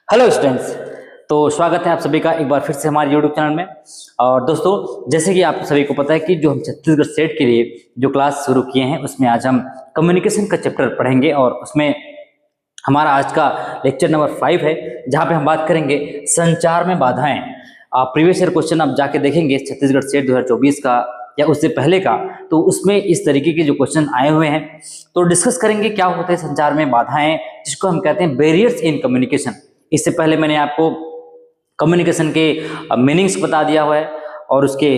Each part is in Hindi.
Hello students. तो स्वागत है आप सभी का एक बार फिर से हमारे यूट्यूब चैनल में। और दोस्तों, जैसे कि आप सभी को पता है कि जो हम छत्तीसगढ़ स्टेट के लिए जो क्लास शुरू किए हैं उसमें आज हम कम्युनिकेशन का चैप्टर पढ़ेंगे और उसमें हमारा आज का लेक्चर नंबर 5 है, जहाँ पे हम बात करेंगे संचार में बाधाएं। आप प्रीवियस ईयर क्वेश्चन आप जाके देखेंगे छत्तीसगढ़ स्टेट 2024 का या उससे पहले का, तो उसमें इस तरीके के जो क्वेश्चन आए हुए हैं। तो डिस्कस करेंगे क्या होते हैं संचार में बाधाएं, जिसको हम कहते हैं बैरियर्स इन कम्युनिकेशन। इससे पहले मैंने आपको कम्युनिकेशन के मीनिंग्स बता दिया हुआ है और उसके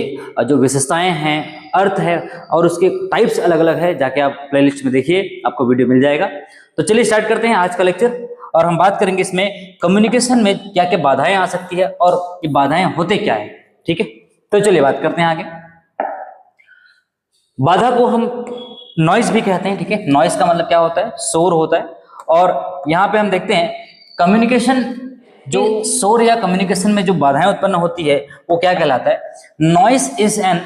जो विशेषताएं हैं, अर्थ है और उसके टाइप्स अलग अलग है। जाके आप प्लेलिस्ट में देखिए, आपको वीडियो मिल जाएगा। तो चलिए स्टार्ट करते हैं आज का लेक्चर और हम बात करेंगे इसमें कम्युनिकेशन में क्या क्या बाधाएं आ सकती है और ये बाधाएं होते क्या है। ठीक है, तो चलिए बात करते हैं आगे। बाधा को हम नॉइस भी कहते हैं। ठीक है, नॉइस का मतलब क्या होता है? शोर होता है। और यहाँ पे हम देखते हैं कम्युनिकेशन, जो शोर या कम्युनिकेशन में जो बाधाएं उत्पन्न होती है वो क्या कहलाता है? Noise is an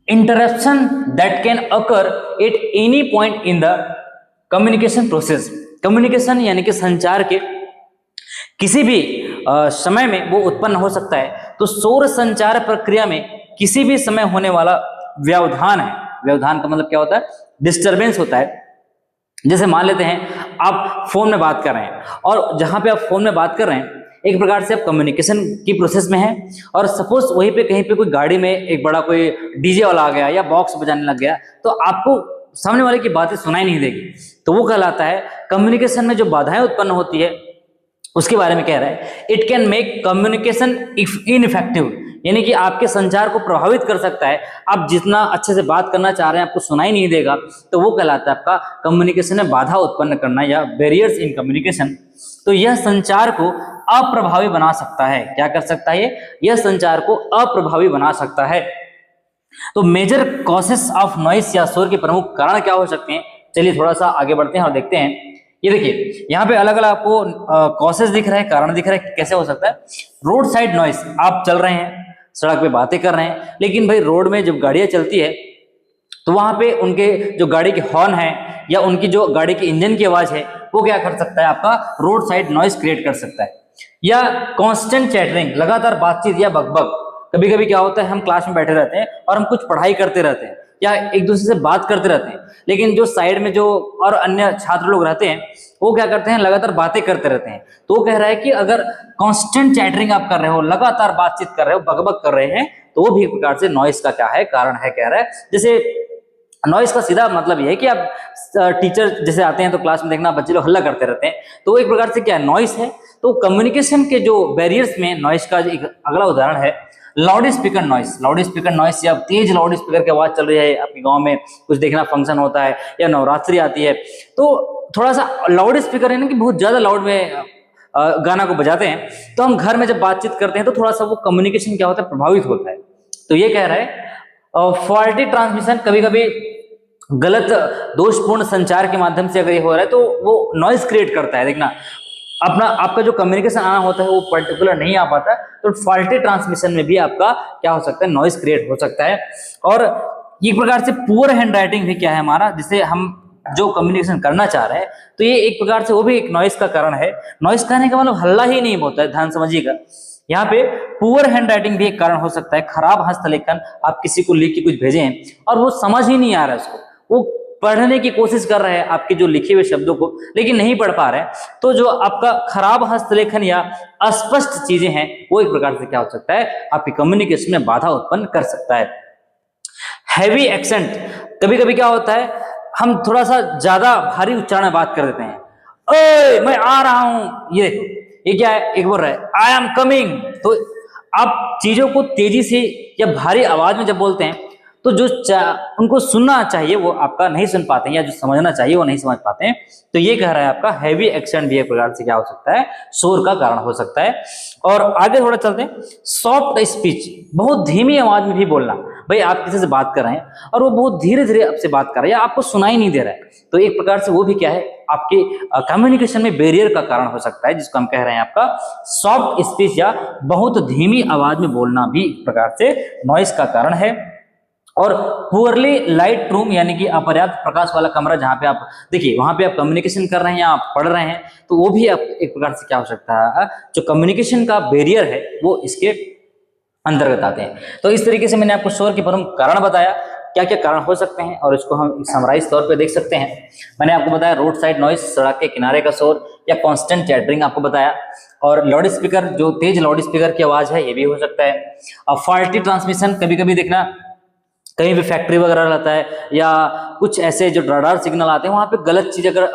interruption that can occur at any point in the communication process. Communication यानी कि संचार के किसी भी समय में वो उत्पन्न हो सकता है। तो शोर संचार प्रक्रिया में किसी भी समय होने वाला व्यवधान है। व्यवधान का मतलब क्या होता है? डिस्टरबेंस होता है। जैसे मान लेते हैं आप फोन में बात कर रहे हैं और जहां पे आप फोन में बात कर रहे हैं एक प्रकार से आप कम्युनिकेशन की प्रोसेस में हैं, और सपोज वहीं पे कहीं पे कोई गाड़ी में एक बड़ा कोई डीजे वाला आ गया या बॉक्स बजाने लग गया, तो आपको सामने वाले की बातें सुनाई नहीं देगी। तो वो कहलाता है कम्युनिकेशन में जो बाधाएं उत्पन्न होती है उसके बारे में कह रहा है। It can make communication ineffective, यानी कि आपके संचार को प्रभावित कर सकता है। आप जितना अच्छे से बात करना चाह रहे हैं आपको सुनाई नहीं देगा, तो वो कहलाता है आपका कम्युनिकेशन में बाधा उत्पन्न करना या बैरियर्स इन कम्युनिकेशन। तो यह संचार को अप्रभावी बना सकता है। क्या कर सकता है? यह संचार को अप्रभावी बना सकता है। तो मेजर कॉजेस ऑफ नॉइस या शोर के प्रमुख कारण क्या हो सकते हैं? चलिए थोड़ा सा आगे बढ़ते हैं और देखते हैं। ये देखिए यहाँ पे अलग अलग आपको कॉजेस दिख रहे हैं, कारण दिख रहे हैं कैसे हो सकता है। रोड साइड नॉइस, आप चल रहे हैं सड़क पे बातें कर रहे हैं, लेकिन भाई रोड में जब गाड़ियां चलती है तो वहां पे उनके जो गाड़ी के हॉर्न है या उनकी जो गाड़ी के इंजन की आवाज है वो क्या कर सकता है? आपका रोड साइड नॉइस क्रिएट कर सकता है। या कांस्टेंट चैटरिंग, लगातार बातचीत या बकबक। कभी कभी क्या होता है, हम क्लास में बैठे रहते हैं और हम कुछ पढ़ाई करते रहते हैं या एक दूसरे से बात करते रहते हैं, लेकिन जो साइड में जो और अन्य छात्र लोग रहते हैं वो क्या करते हैं? लगातार बातें करते रहते हैं। तो वो कह रहा है कि अगर कांस्टेंट चैटरिंग आप कर रहे हो, लगातार बातचीत कर रहे हो, बकबक कर रहे हैं, तो वो भी एक प्रकार से नॉइस का क्या है? कारण है, कह रहा है। जैसे नॉइस का सीधा मतलब यह है कि आप टीचर जैसे आते हैं तो क्लास में देखना बच्चे लोग हल्ला करते रहते हैं, तो वो एक प्रकार से क्या है? नॉइस है। तो कम्युनिकेशन के जो बैरियर्स में नॉइस का एक अगला उदाहरण है loud speaker noise. Loud speaker noise या तेज लाउड स्पीकर की आवाज चल रही है, आपके गांव में कुछ देखना फंक्शन होता है या नवरात्रि आती है, तो थोड़ा सा लाउड स्पीकर है ना कि बहुत ज्यादा लाउड में गाना को बजाते हैं, तो हम घर में जब बातचीत करते हैं तो थोड़ा सा वो कम्युनिकेशन क्या होता है? प्रभावित होता है। तो ये कह रहा है फॉल्टी ट्रांसमिशन, कभी कभी गलत दोषपूर्ण संचार के माध्यम से अगर ये हो रहा है तो वो नॉइज क्रिएट करता है। देखना अपना आपका जो कम्युनिकेशन आना होता है वो पर्टिकुलर नहीं आ पाता, तो फॉल्टी ट्रांसमिशन में भी आपका क्या हो सकता है? नॉइज क्रिएट हो सकता है। और एक प्रकार से पुअर हैंड राइटिंग भी क्या है हमारा, जिसे हम जो कम्युनिकेशन करना चाह रहे हैं, तो ये एक प्रकार से वो भी एक नॉइज का कारण है। नॉइज कहने का मतलब हल्ला ही नहीं होता है, ध्यान समझिएगा। यहाँ पे पुअर हैंड राइटिंग भी एक कारण हो सकता है। खराब हस्तलेखन, आप किसी को लिख के कुछ भेजे हैं और वो समझ ही नहीं आ रहा है उसको, वो पढ़ने की कोशिश कर रहे हैं आपके जो लिखे हुए शब्दों को, लेकिन नहीं पढ़ पा रहे हैं, तो जो आपका खराब हस्तलेखन या अस्पष्ट चीजें हैं वो एक प्रकार से क्या हो सकता है? आपकी कम्युनिकेशन में बाधा उत्पन्न कर सकता है। हैवी एक्सेंट, कभी कभी क्या होता है हम थोड़ा सा ज्यादा भारी उच्चारण में बात कर देते हैं। ओए मैं आ रहा हूं, ये देखो ये क्या है? एक बोल रहा है आई एम कमिंग। तो आप चीजों को तेजी से या भारी आवाज में जब बोलते हैं तो जो उनको सुनना चाहिए वो आपका नहीं सुन पाते हैं, या जो समझना चाहिए वो नहीं समझ पाते हैं। तो ये कह रहा है आपका हैवी एक्सेंट भी एक प्रकार से क्या हो सकता है? शोर का कारण हो सकता है। और आगे थोड़ा चलते हैं। सॉफ्ट स्पीच, बहुत धीमी आवाज में भी बोलना। भाई आप किसी से बात कर रहे हैं और वो बहुत धीरे धीरे आपसे बात कर रहा है या आपको सुनाई नहीं दे रहा है, तो एक प्रकार से वो भी क्या है? आपके कम्युनिकेशन में बैरियर का कारण हो सकता है, जिसको हम कह रहे हैं आपका सॉफ्ट स्पीच या बहुत धीमी आवाज में बोलना भी एक प्रकार से नॉइस का कारण है। और पुअरली लाइट रूम यानी कि अपर्याप्त प्रकाश वाला कमरा, जहां पे आप देखिए वहां पे आप कम्युनिकेशन कर रहे हैं या आप पढ़ रहे हैं, तो वो भी आप एक प्रकार से क्या हो सकता है, जो कम्युनिकेशन का बैरियर है वो इसके अंतर्गत आते हैं। तो इस तरीके से मैंने आपको शोर के प्रमुख कारण बताया, क्या क्या कारण हो सकते हैं, और इसको हम समराइज तौर पे देख सकते हैं। मैंने आपको बताया रोड साइड नॉइज, सड़क के किनारे का शोर, या कांस्टेंट चैटरिंग आपको बताया, और लाउड स्पीकर, जो तेज लाउड स्पीकर की आवाज है ये भी हो सकता है। अब फॉल्टी ट्रांसमिशन, कभी कभी देखना कहीं भी फैक्ट्री वगैरह रहता है या कुछ ऐसे जो रडार सिग्नल आते हैं वहां पे गलत चीज अगर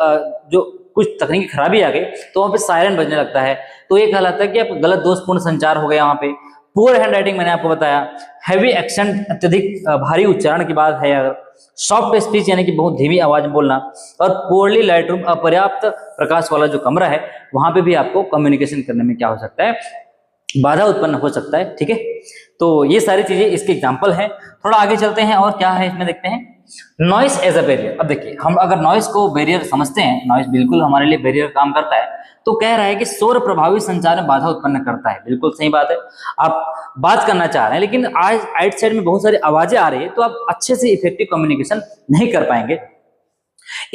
जो कुछ तकनीकी खराबी आ गई तो वहां पे सायरन बजने लगता है, तो ये कहलाता है कि आप गलत दोषपूर्ण संचार हो गया वहां पे। पुअर हैंड राइटिंग मैंने आपको बताया, हैवी एक्सेंट, अत्यधिक भारी उच्चारण की बात है, अगर सॉफ्ट स्पीच यानी कि बहुत धीमी आवाज में बोलना, और पुअरली लाइट रूम, अपर्याप्त प्रकाश वाला जो कमरा है वहां पे भी आपको कम्युनिकेशन करने में क्या हो सकता है, बाधा उत्पन्न हो सकता है। ठीक है, तो ये सारी चीजें इसके एग्जाम्पल हैं। थोड़ा आगे चलते हैं और क्या है इसमें देखते हैं, नॉइस एज अ बैरियर। अब देखिए हम अगर नॉइस को बैरियर समझते हैं, नॉइस बिल्कुल हमारे लिए बैरियर काम करता है, तो कह रहा है कि शोर प्रभावी संचार में बाधा उत्पन्न करता है। बिल्कुल सही बात है, आप बात करना चाह रहे हैं लेकिन आज आइट साइड में बहुत सारी आवाजें आ रही है, तो आप अच्छे से इफेक्टिव कम्युनिकेशन नहीं कर पाएंगे।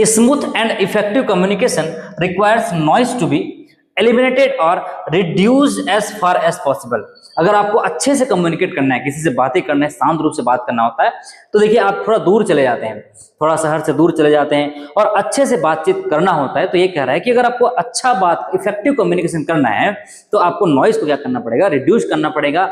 Smooth and effective communication requires noise to be eliminated और reduce as far as possible. अगर आपको अच्छे से कम्युनिकेट करना है, किसी से बातें करना है, शांत रूप से बात करना होता है, तो देखिए आप थोड़ा दूर चले जाते हैं, थोड़ा शहर से दूर चले जाते हैं और अच्छे से बातचीत करना होता है। तो ये कह रहा है कि अगर आपको अच्छा बात इफेक्टिव कम्युनिकेशन करना है तो आपको नॉइस को क्या करना पड़ेगा, रिड्यूस करना पड़ेगा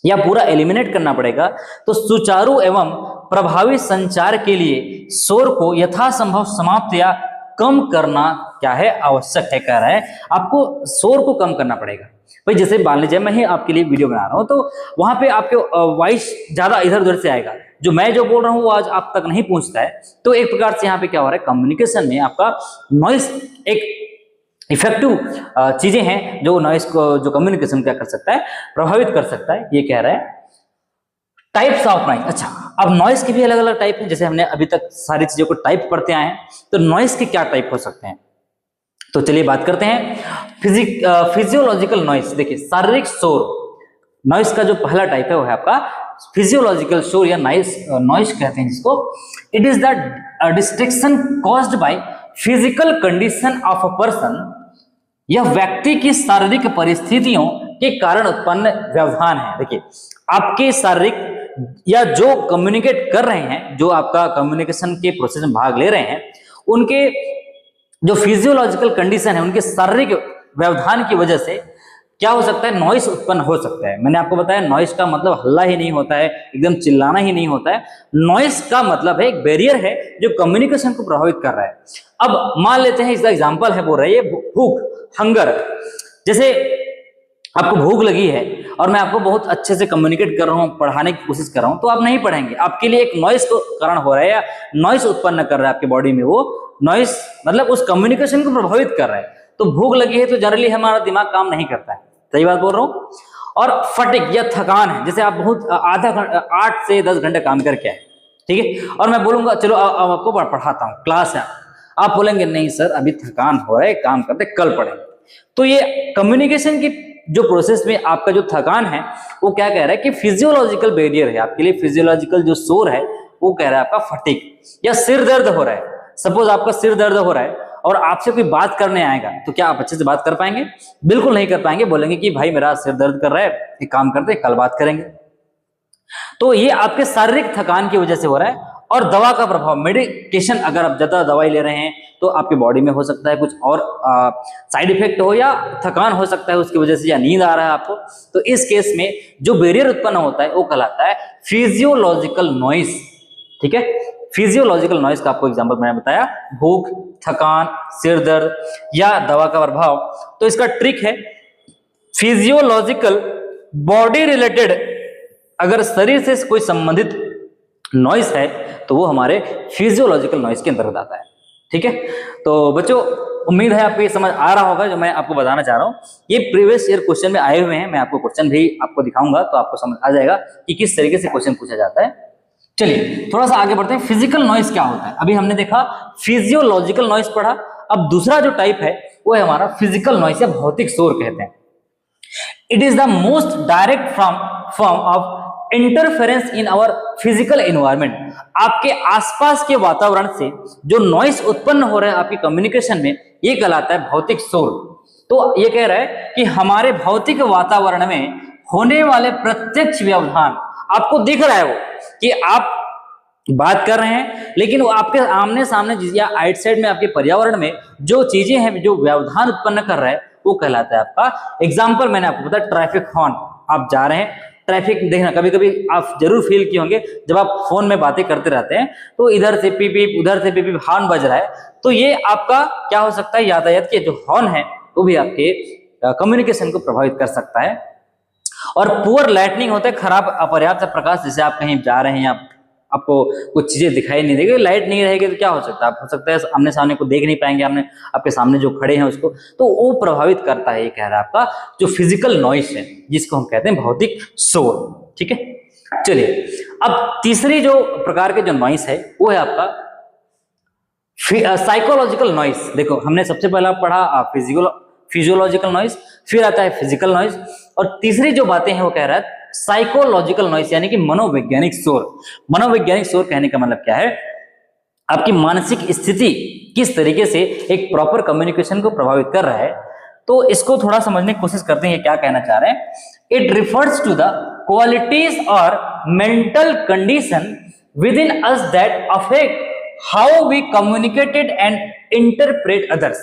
या पूरा एलिमिनेट करना पड़ेगा। तो सुचारू एवं प्रभावी संचार के लिए शोर को यथासंभव समाप्त या कम करना क्या है, आवश्यक है। कह रहा है आपको शोर को कम करना पड़ेगा। भाई जैसे मान लीजिए मैं ही आपके लिए वीडियो बना रहा हूं, तो वहां पे आपके वॉइस ज्यादा इधर उधर से आएगा, जो मैं जो बोल रहा हूं वो आज आप तक नहीं पहुंचता है। तो एक प्रकार से यहाँ पे क्या हो रहा है, कम्युनिकेशन में आपका नॉइस एक इफेक्टिव चीजें हैं जो नॉइस को, जो कम्युनिकेशन क्या कर सकता है, प्रभावित कर सकता है। ये कह रहा है टाइप्स ऑफ नॉइस। अच्छा, अब नॉइस के भी अलग अलग टाइप हैं, जैसे हमने अभी तक सारी चीजों को टाइप पढ़ते आए हैं, तो नॉइस के क्या टाइप हो सकते हैं, तो चलिए बात करते हैं। फिजियोलॉजिकल नॉइस, देखिए शारीरिक शोर, नॉइस का जो पहला टाइप है वो है आपका फिजियोलॉजिकल शोर या नॉइस कहते हैं जिसको। It is the distraction caused by physical condition of a person. यह व्यक्ति की शारीरिक परिस्थितियों के कारण उत्पन्न व्यवधान है। देखिए आपके शारीरिक या जो कम्युनिकेट कर रहे हैं, जो आपका कम्युनिकेशन के प्रोसेस में भाग ले रहे हैं, उनके जो फिजियोलॉजिकल कंडीशन है, उनके शारीरिक व्यवधान की वजह से क्या हो सकता है, नॉइस उत्पन्न हो सकता है। मैंने आपको बताया नॉइस का मतलब हल्ला ही नहीं होता है, एकदम चिल्लाना ही नहीं होता है। नॉइस का मतलब है एक बैरियर है जो कम्युनिकेशन को प्रभावित कर रहा है। अब मान लेते हैं इसका एग्जांपल है, बोल रहा है ये भूख, हंगर। जैसे आपको भूख लगी है और मैं आपको बहुत अच्छे से कम्युनिकेट कर रहा हूं, पढ़ाने की कोशिश कर रहा हूं, तो आप नहीं पढ़ेंगे। आपके लिए एक नॉइस को कारण हो रहा है या नॉइस उत्पन्न कर रहा है आपके बॉडी में, वो नॉइस मतलब उस कम्युनिकेशन को प्रभावित कर रहा है। तो भूख लगी है तो जनरली हमारा दिमाग काम नहीं करता है, सही बात बोल रहा हूं। और फटिग या थकान है, जैसे आप बहुत आधा घंटा 8 से 10 घंटे काम करके आए, ठीक है, और मैं बोलूंगा चलो आपको पढ़ाता हूँ, क्लास है, आप बोलेंगे नहीं सर अभी थकान हो रहा है, काम करते कल पढ़ेंगे। तो ये कम्युनिकेशन की जो प्रोसेस में आपका जो थकान है वो क्या कह रहा है कि फिजियोलॉजिकल बैरियर है आपके लिए। फिजियोलॉजिकल जो शोर है वो कह रहा है आपका फटिग या सिर दर्द हो रहा है। सपोज आपका सिर दर्द हो रहा है और आपसे कोई बात करने आएगा, तो क्या आप अच्छे से बात कर पाएंगे? बिल्कुल नहीं कर पाएंगे, बोलेंगे कि भाई मेरा सिर दर्द कर रहा है, एक काम करते कल बात करेंगे। तो ये आपके शारीरिक थकान की वजह से हो रहा है। और दवा का प्रभाव, मेडिकेशन, अगर आप ज्यादा दवाई ले रहे हैं तो आपके बॉडी में हो सकता है कुछ और साइड इफेक्ट हो, या थकान हो सकता है उसकी वजह से, या नींद आ रहा है आपको। तो इस केस में जो बैरियर उत्पन्न होता है वो कहलाता है फिजियोलॉजिकल नॉइस। ठीक है, फिजियोलॉजिकल नॉइस का आपको एग्जांपल मैंने बताया, भूख, थकान, सिर दर्द या दवा का प्रभाव। तो इसका ट्रिक है फिजियोलॉजिकल बॉडी रिलेटेड, अगर शरीर से कोई संबंधित नॉइस है तो वो हमारे फिजियोलॉजिकल नॉइस के अंतर्गत आता है। ठीक है, तो बच्चों उम्मीद है आपको ये समझ आ रहा होगा जो मैं आपको बताना चाह रहा हूँ। ये प्रीवियस ईयर क्वेश्चन में आए हुए हैं, मैं आपको क्वेश्चन भी आपको दिखाऊंगा तो आपको समझ आ जाएगा कि किस तरीके से क्वेश्चन पूछा जाता है। चलिए थोड़ा सा आगे बढ़ते हैं। फिजिकल नॉइस क्या होता है? अभी हमने देखा फिजियोलॉजिकल नॉइस पढ़ा, अब दूसरा जो टाइप है वो है हमारा फिजिकल नॉइस या भौतिक शोर कहते हैं। It is the most direct form of interference in our physical environment. आपके आसपास के वातावरण से जो नॉइस उत्पन्न हो रहा है आपकी कम्युनिकेशन में, ये कहलाता है भौतिक शोर। तो ये कह रहा है कि हमारे भौतिक वातावरण में होने वाले प्रत्यक्ष व्यवधान, आपको दिख रहा है वो कि आप बात कर रहे हैं, लेकिन वो आपके आमने सामने या आइट साइड में आपके पर्यावरण में जो चीजें हैं, जो व्यवधान उत्पन्न कर रहा है, वो कहलाता है आपका। एग्जाम्पल मैंने आपको बताया, ट्रैफिक हॉर्न। आप जा रहे हैं, ट्रैफिक देखना, कभी कभी आप जरूर फील किए होंगे जब आप फोन में बातें करते रहते हैं तो इधर से पीप पीप, उधर से पीप पीप हॉर्न बज रहा है, तो ये आपका क्या हो सकता है, यातायात के जो हॉर्न है वो भी आपके कम्युनिकेशन को प्रभावित कर सकता है। और पुअर लाइटनिंग होता है, खराब अपर्याप्त प्रकाश, जैसे आप कहीं जा रहे हैं, आपको कुछ चीजें दिखाई नहीं देगी, लाइट नहीं रहेगी तो क्या हो सकता है, आप हो सकता है आमने सामने को देख नहीं पाएंगे, आपने आपके सामने जो खड़े हैं उसको, तो वो प्रभावित करता है। ये कह रहा है आपका जो फिजिकल नॉइस है, जिसको हम कहते हैं भौतिक शोर। ठीक है, चलिए अब तीसरी जो प्रकार के जो नॉइस है वो है आपका साइकोलॉजिकल नॉइस। देखो, हमने सबसे पहला पढ़ा फिजियोलॉजिकल नॉइस, फिर आता है फिजिकल नॉइस, और तीसरी जो बातें हैं वो कह रहा है साइकोलॉजिकल नॉइस, यानी कि मनोवैज्ञानिक शोर। मनोवैज्ञानिक शोर कहने का मतलब क्या है, आपकी मानसिक स्थिति किस तरीके से एक प्रॉपर कम्युनिकेशन को प्रभावित कर रहा है। तो इसको थोड़ा समझने की कोशिश करते हैं, क्या कहना चाह रहे हैं। It refers to the qualities और mental condition within us that affect how we communicated and interpret others.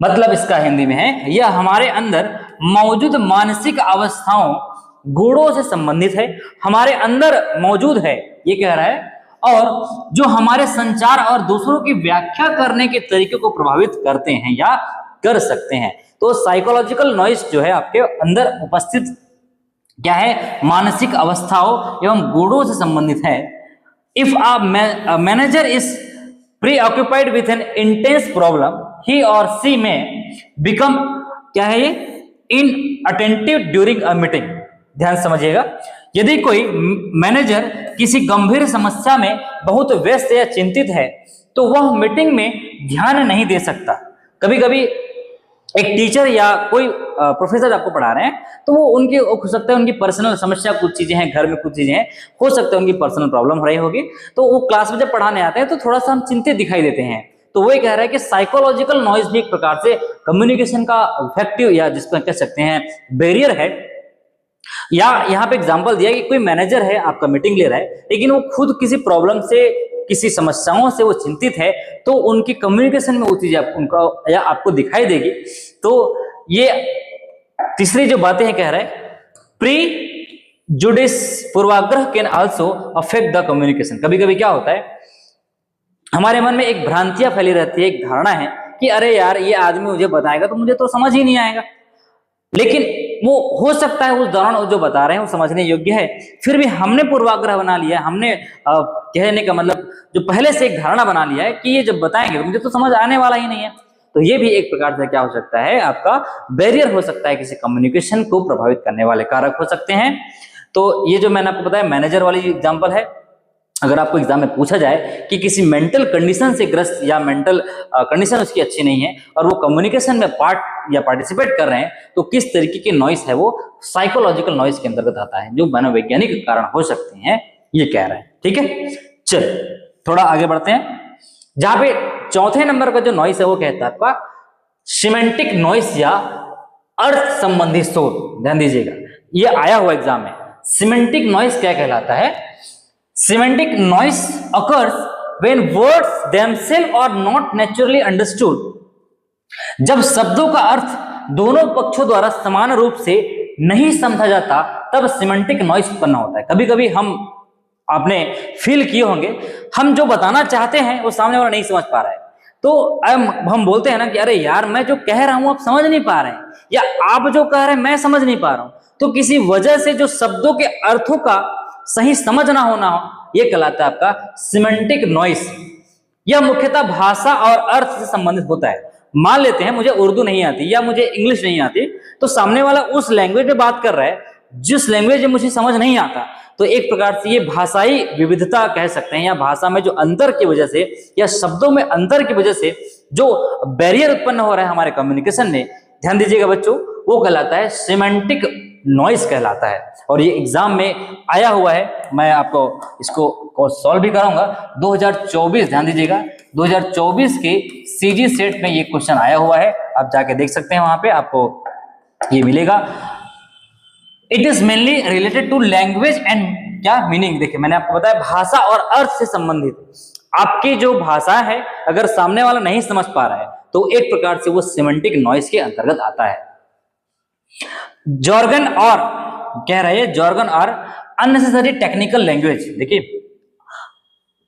मतलब इसका हिंदी में है, यह हमारे अंदर मौजूद मानसिक अवस्थाओं, गुणों से संबंधित है, हमारे अंदर मौजूद है, ये कह रहा है, और जो हमारे संचार और दूसरों की व्याख्या करने के तरीके को प्रभावित करते हैं या कर सकते हैं। तो साइकोलॉजिकल नॉइस जो है आपके अंदर उपस्थित क्या है, मानसिक अवस्थाओं एवं गुणों से संबंधित है। If a manager is preoccupied with an intense problem, he or she may become क्या है ये, inattentive during a meeting। ध्यान समझिएगा, यदि कोई मैनेजर किसी गंभीर समस्या में बहुत व्यस्त या चिंतित है तो वह मीटिंग में ध्यान नहीं दे सकता। कभी कभी एक टीचर या कोई प्रोफेसर आपको पढ़ा रहे हैं तो वो उनकी हो सकता है उनकी पर्सनल समस्या, कुछ चीजें हैं घर में, कुछ चीजें हैं, हो सकता है उनकी पर्सनल प्रॉब्लम हो रही होगी, तो वो क्लास में जब पढ़ाने आते हैं तो थोड़ा सा हम चिंतित दिखाई देते हैं। तो वो ये कह रहा है कि साइकोलॉजिकल नॉइज भी एक प्रकार से कम्युनिकेशन का इफेक्टिव या जिसको कह सकते हैं बैरियर है। या यहाँ पे एग्जाम्पल दिया कि कोई मैनेजर है, आपका मीटिंग ले रहा है, लेकिन वो खुद किसी प्रॉब्लम से, किसी समस्याओं से वो चिंतित है, तो उनकी कम्युनिकेशन में वो चीज उनका या आपको दिखाई देगी। तो ये तीसरी जो बातें हैं कह रहे हैं, प्री जुडिस, पूर्वाग्रह can also affect the communication. कभी कभी क्या होता है, हमारे मन में एक भ्रांतियां फैली रहती है, एक धारणा है कि अरे यार ये आदमी मुझे बताएगा तो मुझे तो समझ ही नहीं आएगा, लेकिन वो हो सकता है उस दौरान वो जो बता रहे हैं वो समझने योग्य है, फिर भी हमने पूर्वाग्रह बना लिया, हमने कहने का मतलब जो पहले से एक धारणा बना लिया है कि ये जब बताएंगे तो मुझे तो समझ आने वाला ही नहीं है। तो ये भी एक प्रकार से क्या हो सकता है, आपका बैरियर हो सकता है, किसी कम्युनिकेशन को प्रभावित करने वाले कारक हो सकते हैं। तो ये जो मैंने आपको बताया मैनेजर वाली एग्जाम्पल है। अगर आपको एग्जाम में पूछा जाए कि किसी मेंटल कंडीशन से ग्रस्त या मेंटल कंडीशन उसकी अच्छी नहीं है और वो कम्युनिकेशन में पार्ट या पार्टिसिपेट कर रहे हैं, तो किस तरीके की नॉइस है, वो साइकोलॉजिकल नॉइस के अंतर्गत आता है, जो मनोवैज्ञानिक कारण हो सकते हैं, ये कह रहे हैं। ठीक है, चल थोड़ा आगे बढ़ते हैं। जहां पे चौथे नंबर का जो नॉइस है वो कहता है आपका सिमेंटिक नॉइस या अर्थ संबंधी शोर। ध्यान दीजिएगा, ये आया हुआ एग्जाम में। सिमेंटिक नॉइस क्या कहलाता है? Semantic noise occurs when words themselves are not naturally understood। जब शब्दों का अर्थ दोनों पक्षों द्वारा समान रूप से नहीं समझा जाता, तब सिमेंटिक नॉइस उत्पन्न होता है। कभी कभी आपने फील किए होंगे, हम जो बताना चाहते हैं वो सामने वाला नहीं समझ पा रहा है, तो हम बोलते हैं ना कि अरे यार मैं जो कह रहा हूं आप समझ नहीं पा रहे हैं, या आप जो कह रहे हैं मैं समझ नहीं पा रहा हूं। तो किसी वजह से जो शब्दों के अर्थों का सही समझ ना होना हो, यह कहलाता है आपका सिमेंटिक नॉइस। यह मुख्यतः भाषा और अर्थ से संबंधित होता है। मान लेते हैं मुझे उर्दू नहीं आती या मुझे इंग्लिश नहीं आती, तो सामने वाला उस लैंग्वेज में बात कर रहा है जिस लैंग्वेज में मुझे समझ नहीं आता। तो एक प्रकार से ये भाषाई विविधता कह सकते हैं, या भाषा में जो अंतर की वजह से या शब्दों में अंतर की वजह से जो बैरियर उत्पन्न हो रहा है हमारे कम्युनिकेशन में, ध्यान दीजिएगा बच्चों, वो कहलाता है सिमेंटिक नॉइस कहलाता है। और ये एग्जाम में आया हुआ है, मैं आपको इसको सॉल्व भी कराऊंगा। 2024, ध्यान दीजिएगा, 2024 के सीजी सेट में ये क्वेश्चन आया हुआ है, आप जाके देख सकते हैं, वहां पे आपको ये मिलेगा। It is mainly related to language and क्या मीनिंग। देखिए मैंने आपको बताया भाषा और अर्थ से संबंधित। आपकी जो भाषा है अगर सामने वाला नहीं समझ पा रहा है तो एक प्रकार से वो सिमेंटिक नॉइस के अंतर्गत आता है। जॉर्गन और कह रहे हैं जॉर्गन और अननेसेसरी टेक्निकल लैंग्वेज। देखिए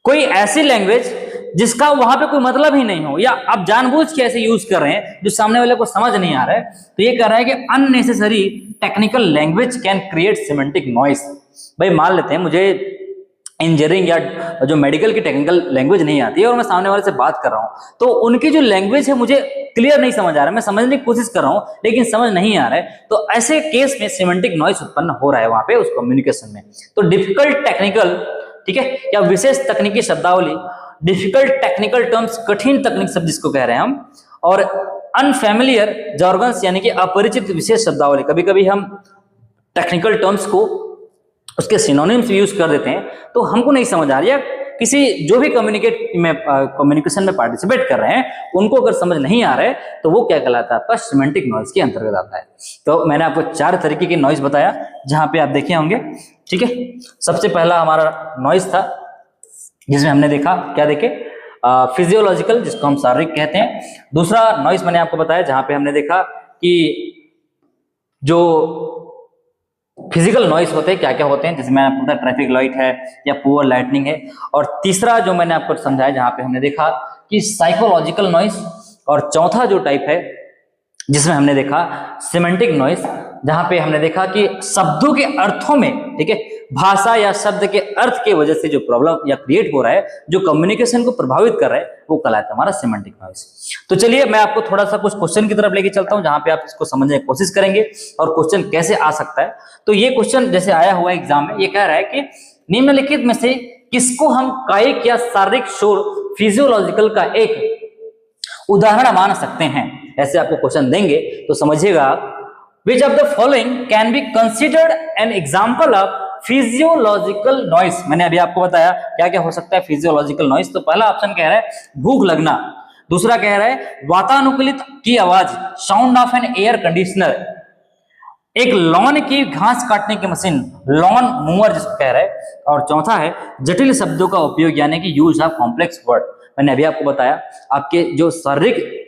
कोई ऐसी लैंग्वेज जिसका वहां पे कोई मतलब ही नहीं हो, या आप जानबूझ के ऐसे यूज कर रहे हैं जो सामने वाले को समझ नहीं आ रहा है, तो ये कह रहा है कि unnecessary technical language can create semantic noise. भाई मान लेते हैं मुझे इंजीनियरिंग या जो मेडिकल की टेक्निकल लैंग्वेज नहीं आती है और मैं सामने वाले से बात कर रहा हूं, तो उनकी जो लैंग्वेज है मुझे क्लियर नहीं समझ आ रहा है, मैं समझने की कोशिश कर रहा हूं लेकिन समझ नहीं आ रहा है, तो ऐसे केस में सिमेंटिक नॉइस उत्पन्न हो रहा है वहां पे उस कम्युनिकेशन में। तो डिफिकल्ट टेक्निकल, ठीक है, या विशेष तकनीकी शब्दावली, डिफिकल्ट टेक्निकल टर्म्स, कठिन तकनीक शब्द जिसको कह रहे हैं हम, और अनफैमिलियर जॉर्गन्स यानी कि अपरिचित विशेष शब्दावली। कभी कभी हम टेक्निकल टर्म्स को उसके सिनोनिम्स यूज कर देते हैं तो हमको नहीं समझ आ रही है, किसी जो भी कम्युनिकेशन में पार्टिसिपेट कर रहे हैं उनको अगर समझ नहीं आ रहा है तो वो क्या कहलाता है, आपका सिमेंटिक नॉइज के अंतर्गत आता है। तो मैंने आपको 4 तरीके की नॉइज बताया जहां पे आप देखे होंगे, ठीक है। सबसे पहला हमारा नॉइज था जिसमें हमने देखा, क्या देखे, फिजियोलॉजिकल, जिसको हम शारीरिक कहते हैं। दूसरा नॉइज मैंने आपको बताया जहां पे हमने देखा कि जो फिजिकल नॉइस होते हैं क्या क्या होते हैं, जैसे मैंने आपको बताया ट्रैफिक लाइट है या पुअर लाइटनिंग है। और तीसरा जो मैंने आपको समझाया जहां पे हमने देखा कि साइकोलॉजिकल नॉइस। और चौथा जो टाइप है जिसमें हमने देखा सिमेंटिक नॉइस, जहां पे हमने देखा कि शब्दों के अर्थों में, ठीक है, भाषा या शब्द के अर्थ की वजह से जो प्रॉब्लम या क्रिएट हो रहा है, जो कम्युनिकेशन को प्रभावित कर रहा है, वो कहलाता है हमारा सिमेंटिक नॉइस। तो चलिए मैं आपको थोड़ा सा कुछ क्वेश्चन की तरफ लेके चलता हूं जहां पे आप इसको समझने की कोशिश करेंगे और क्वेश्चन कैसे आ सकता है। तो ये क्वेश्चन जैसे आया हुआ एग्जाम में, ये कह रहा है कि निम्नलिखित में से किसको हम कायिक या शारीरिक शोर फिजियोलॉजिकल का एक उदाहरण मान सकते हैं। ऐसे आपको क्वेश्चन देंगे तो समझिएगा, which of the following can be considered an example of physiological noise। मैंने अभी आपको बताया क्या क्या हो सकता है फिजियोलॉजिकल नॉइस। तो पहला ऑप्शन कह रहा है भूख लगना, दूसरा कह रहा है वातानुकूलित की आवाज, sound of an air conditioner, एक लॉन की घास काटने की मशीन, लॉन मूवर जिसको कह रहा है, और चौथा है जटिल शब्दों का उपयोग यानी कि यूज ऑफ कॉम्प्लेक्स वर्ड। मैंने अभी आपको बताया आपके जो शारीरिक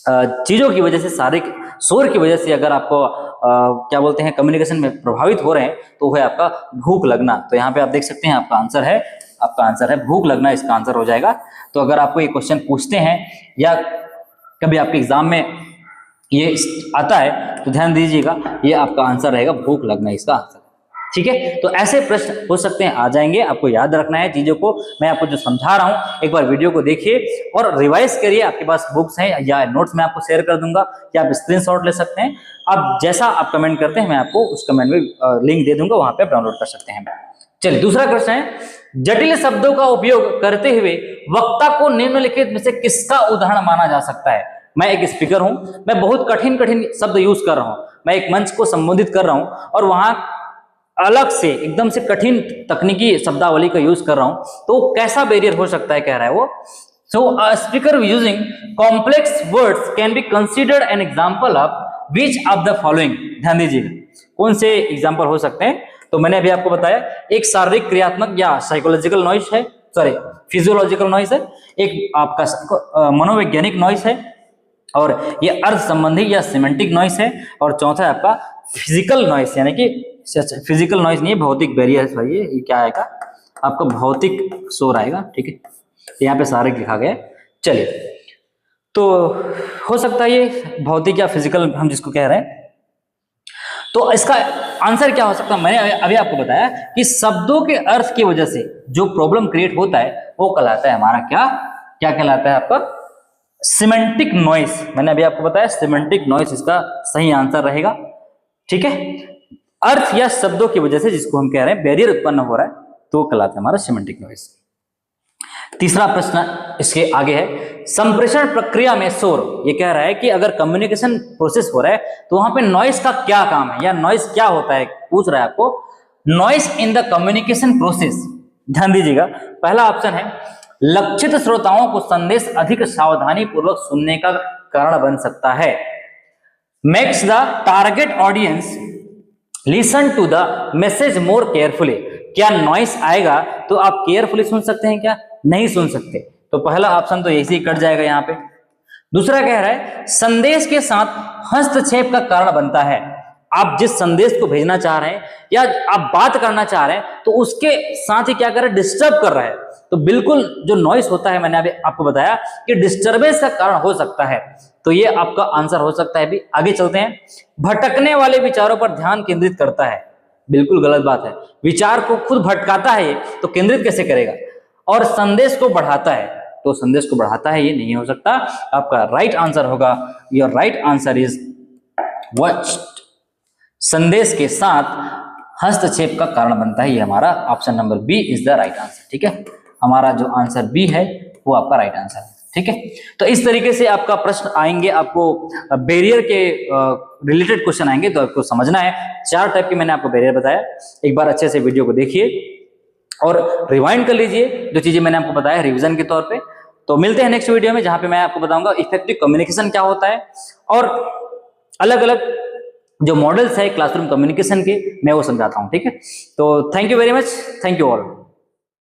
चीजों की वजह से, शारीरिक शोर की वजह से अगर आपको क्या बोलते हैं कम्युनिकेशन में प्रभावित हो रहे हैं तो वो है आपका भूख लगना। तो यहाँ पे आप देख सकते हैं आपका आंसर है भूख लगना, इसका आंसर हो जाएगा। तो अगर आपको ये क्वेश्चन पूछते हैं या कभी आपके एग्जाम में ये आता है तो ध्यान दीजिएगा, ये आपका आंसर रहेगा भूख लगना, इसका आंसर, ठीक है। तो ऐसे प्रश्न हो सकते हैं, आ जाएंगे, आपको याद रखना है चीजों को। मैं आपको जो समझा रहा हूं एक बार वीडियो को देखिए और रिवाइज करिए। आपके पास बुक्स हैं या नोट्स मैं आपको शेयर कर दूंगा कि आप स्क्रीनशॉट ले सकते हैं। अब जैसा आप कमेंट करते हैं मैं आपको उस कमेंट में लिंक दे दूंगा, वहां पे आप डाउनलोड कर सकते हैं। चलिए दूसरा प्रश्न है, जटिल शब्दों का उपयोग करते हुए वक्ता को निम्नलिखित में से किसका उदाहरण माना जा सकता है। मैं एक स्पीकर हूं, मैं बहुत कठिन शब्द यूज कर रहा हूं, मैं एक मंच को संबोधित कर रहा हूं और वहां अलग से एकदम से कठिन तकनीकी शब्दावली का यूज कर रहा हूं, तो कैसा बैरियर हो सकता है कह रहा है वो। So a speaker using complex words can be considered an example of which of the following. ध्यान दीजिएगा कौन से एग्जांपल हो सकते हैं। तो मैंने अभी आपको बताया एक शारीरिक क्रियात्मक या साइकोलॉजिकल नॉइस है, सॉरी फिजियोलॉजिकल नॉइस है, एक आपका मनोवैज्ञानिक नॉइस है, और ये अर्थ संबंधी या सिमेंटिक नॉइस है, और चौथा है आपका फिजिकल नॉइस यानी कि फिजिकल नॉइस नहीं है, भौतिक बैरियर है। ये क्या आएगा आपका भौतिक शोर आएगा, ठीक है। यहाँ पे शारीरिक लिखा गया है। चलिए तो हो सकता है ये भौतिक या फिजिकल हम जिसको कह रहे हैं। तो इसका आंसर क्या हो सकता है, मैंने अभी आपको बताया कि शब्दों के अर्थ की वजह से जो प्रॉब्लम क्रिएट होता है वो कहलाता है हमारा क्या कहलाता है आपका सिमेंटिक नॉइस। मैंने अभी आपको बताया सिमेंटिक नॉइस इसका सही आंसर रहेगा, ठीक है। अर्थ या शब्दों की वजह से जिसको हम कह रहे हैं बैरियर उत्पन्न हो रहा है तो वो कहलाता है हमारा सिमेंटिक नॉइस। तीसरा प्रश्न इसके आगे है, संप्रेषण प्रक्रिया में शोर। ये कह रहा है कि अगर कम्युनिकेशन प्रोसेस हो रहा है तो वहां पे नॉइस का क्या काम है या नॉइस क्या होता है, पूछ रहा है आपको। Noise in the communication process, ध्यान दीजिएगा, पहला ऑप्शन है लक्षित श्रोताओं को संदेश अधिक सावधानी पूर्वक सुनने का कारण बन सकता है। Makes the target audience listen to the message more carefully. क्या नॉइस आएगा तो आप केयरफुली सुन सकते हैं क्या? नहीं सुन सकते। तो पहला ऑप्शन तो ऐसे ही कट जाएगा यहां पे। दूसरा कह रहा है संदेश के साथ हस्तक्षेप का कारण बनता है। आप जिस संदेश को भेजना चाह रहे हैं या आप बात करना चाह रहे हैं तो उसके साथ ही क्या कर रहे हैं, डिस्टर्ब कर रहा है। तो बिल्कुल जो नॉइस होता है, मैंने अभी आपको बताया कि डिस्टर्बेंस का कारण हो सकता है। तो ये आपका आंसर हो सकता है। भी आगे चलते हैं। भटकने वाले विचारों पर ध्यान केंद्रित करता है। बिल्कुल गलत बात है, विचार को खुद भटकाता है ये, तो केंद्रित कैसे करेगा। और संदेश को बढ़ाता है, तो संदेश को बढ़ाता है, ये नहीं हो सकता। आपका राइट आंसर होगा, your right answer is what, संदेश के साथ हस्तक्षेप का कारण बनता है। ये हमारा option number B is the right answer. ठीक है, हमारा जो आंसर बी है वो आपका राइट आंसर है। ठीक है, तो इस तरीके से आपका प्रश्न आएंगे, आपको बैरियर के रिलेटेड क्वेश्चन आएंगे, तो आपको समझना है। 4 टाइप के मैंने आपको बैरियर बताया। एक बार अच्छे से वीडियो को देखिए और रिवाइंड कर लीजिए जो चीजें मैंने आपको बताया रिवीजन के तौर पे। तो मिलते हैं नेक्स्ट वीडियो में, जहां पे मैं आपको बताऊंगा इफेक्टिव कम्युनिकेशन क्या होता है और अलग अलग जो मॉडल्स है क्लासरूम कम्युनिकेशन के, मैं वो समझाता हूं। ठीक है, तो thank you very much, thank you all.